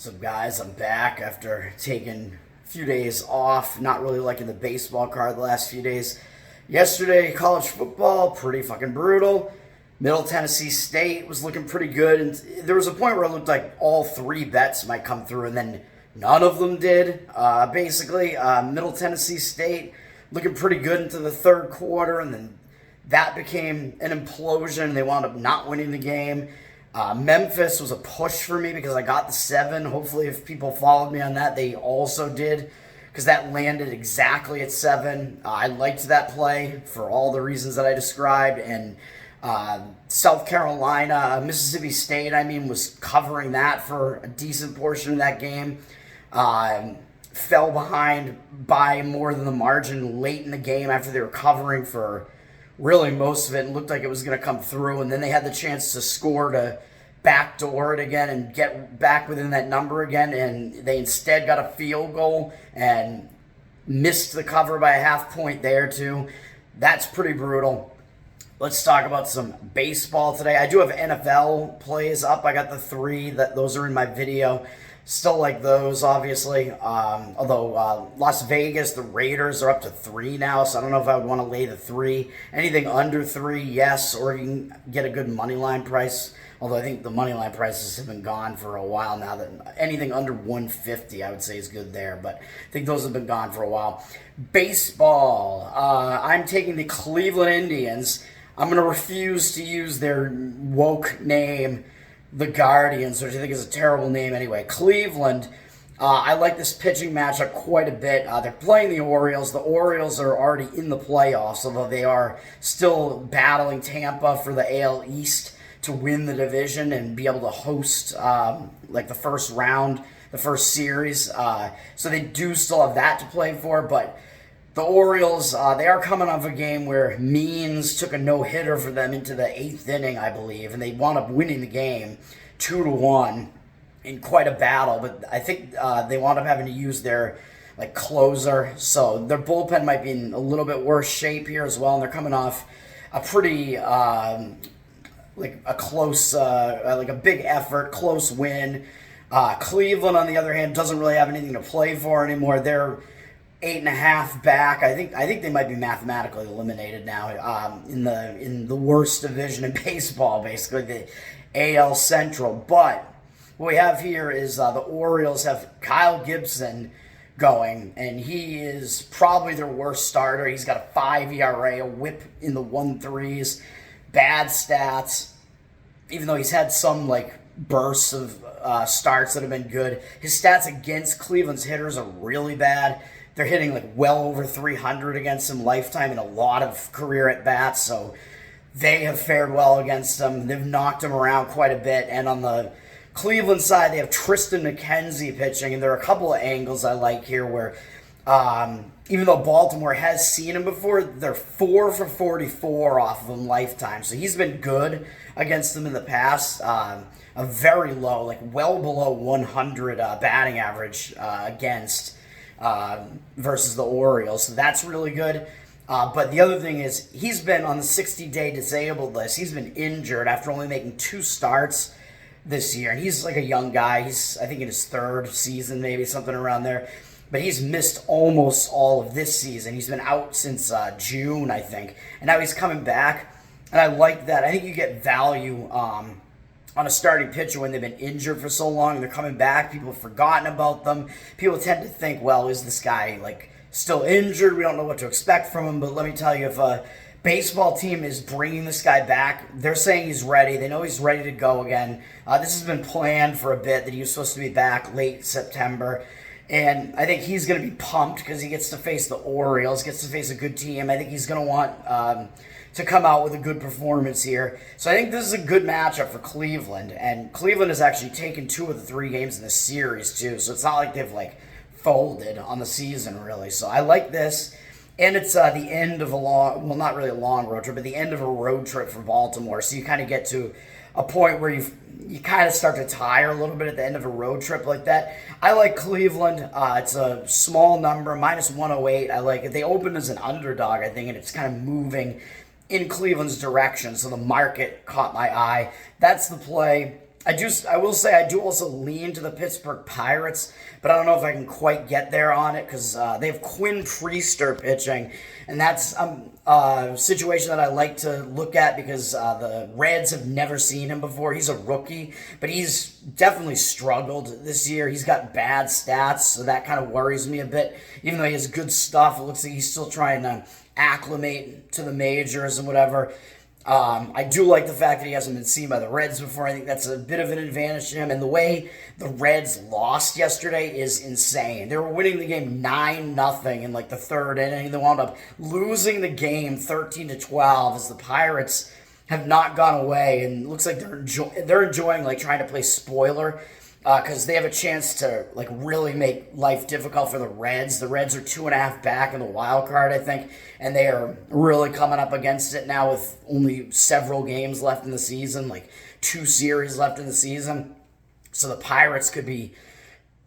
So guys, I'm back after taking a few days off, not really liking the baseball card the last few days. Yesterday, college football, pretty fucking brutal. Middle Tennessee State was looking pretty good, and there was a point where it looked like all three bets might come through, and then none of them did. Middle Tennessee State looking pretty good into the third quarter, and then that became an implosion. They wound up not winning the game. Memphis was a push for me because I got the 7. Hopefully, if people followed me on that, they also did because that landed exactly at 7. I liked that play for all the reasons that I described. And South Carolina, Mississippi State, was covering that for a decent portion of that game. Fell behind by more than the margin late in the game after they were covering for really most of it and looked like it was going to come through, and then they had the chance to score to backdoor it again and get back within that number again, and they instead got a field goal and missed the cover by a half point there too. That's pretty brutal. Let's talk about some baseball today. I do have NFL plays up. I got the 3 those are in my video. Still like those, obviously. Although Las Vegas, the Raiders are up to 3 now, so I don't know if I would want to lay the 3. Anything under 3, yes, or you can get a good money line price. Although I think the money line prices have been gone for a while now. That anything under 150, I would say, is good there. But I think those have been gone for a while. Baseball. I'm taking the Cleveland Indians. I'm going to refuse to use their woke name, the Guardians, which I think is a terrible name anyway. Cleveland, I like this pitching matchup quite a bit. They're playing the Orioles. The Orioles are already in the playoffs, although they are still battling Tampa for the AL East to win the division and be able to host the first round, the first series. So they do still have that to play for, but the Orioles, they are coming off a game where Means took a no-hitter for them into the 8th inning, I believe, and they wound up winning the game 2-1 in quite a battle. But I think they wound up having to use their closer, so their bullpen might be in a little bit worse shape here as well, and they're coming off a pretty a big effort, close win. Cleveland, on the other hand, doesn't really have anything to play for anymore. They're 8.5 back. I think they might be mathematically eliminated now in the worst division in baseball, basically the AL Central. But what we have here is the Orioles have Kyle Gibson going, and he is probably their worst starter. He's got a 5 ERA, a WHIP in the 1.3s, bad stats. Even though he's had some bursts of starts that have been good, his stats against Cleveland's hitters are really bad. They're hitting well over 300 against him lifetime in a lot of career at-bats, so they have fared well against him. They've knocked him around quite a bit, and on the Cleveland side, they have Tristan McKenzie pitching, and there are a couple of angles I like here where even though Baltimore has seen him before, they're 4 for 44 off of him lifetime, so he's been good against them in the past. A very low, well below 100 batting average against versus the Orioles. So that's really good. But the other thing is he's been on the 60-day disabled list. He's been injured after only making 2 starts this year. And he's a young guy. He's, I think, in his 3rd season, maybe something around there. But he's missed almost all of this season. He's been out since June, I think. And now he's coming back. And I like that. I think you get value on a starting pitcher when they've been injured for so long and they're coming back. People have forgotten about them. People tend to think, well, is this guy still injured? We don't know what to expect from him. But let me tell you, if a baseball team is bringing this guy back, they're saying he's ready. They know he's ready to go again. This has been planned for a bit, that he was supposed to be back late September. And I think he's going to be pumped because he gets to face the Orioles, gets to face a good team. I think he's going to want to come out with a good performance here. So I think this is a good matchup for Cleveland. And Cleveland has actually taken 2 of the 3 games in the series, too. So it's not like they've, folded on the season, really. So I like this. And it's the end of a long, well, not really a long road trip, but the end of a road trip for Baltimore. So you kind of get to a point where you kind of start to tire a little bit at the end of a road trip like that. I like Cleveland. It's a small number, -108. I like it. They opened as an underdog, I think, and it's kind of moving in Cleveland's direction, so the market caught my eye. That's the play. I will say I do also lean to the Pittsburgh Pirates, but I don't know if I can quite get there on it because they have Quinn Priester pitching, and that's a situation that I like to look at because the Reds have never seen him before. He's a rookie, but he's definitely struggled this year. He's got bad stats, so that kind of worries me a bit. Even though he has good stuff, it looks like he's still trying to acclimate to the majors and whatever. I do like the fact that he hasn't been seen by the Reds before. I think that's a bit of an advantage to him. And the way the Reds lost yesterday is insane. They were winning the game 9-0 in like the third inning. They wound up losing the game 13-12 as the Pirates have not gone away, and it looks like they're enjoying like trying to play spoiler because they have a chance to like really make life difficult for the Reds. The Reds are 2.5 back in the wild card, I think, and they are really coming up against it now with only several games left in the season, like 2 series left in the season. So the Pirates could be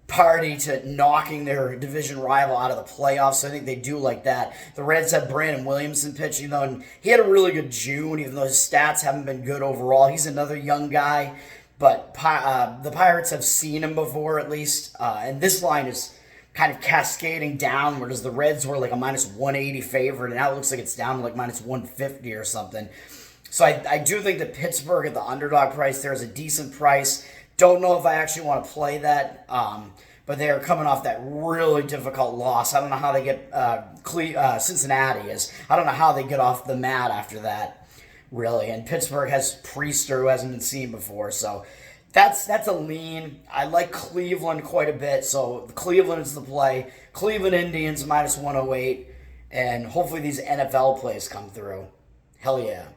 party to knocking their division rival out of the playoffs. So I think they do like that. The Reds have Brandon Williamson pitching, though, and he had a really good June, even though his stats haven't been good overall. He's another young guy, but the Pirates have seen him before, at least, and this line is kind of cascading downward as the Reds were like a minus 180 favorite, and now it looks like it's down to like minus 150 or something. So I do think that Pittsburgh at the underdog price there is a decent price. Don't know if I actually want to play that, but they are coming off that really difficult loss. I don't know how they get Cincinnati is. I don't know how they get off the mat after that, really. And Pittsburgh has Priester, who hasn't been seen before, so that's a lean. I like Cleveland quite a bit, so Cleveland is the play. Cleveland Indians minus 108, and hopefully these NFL plays come through. Hell yeah.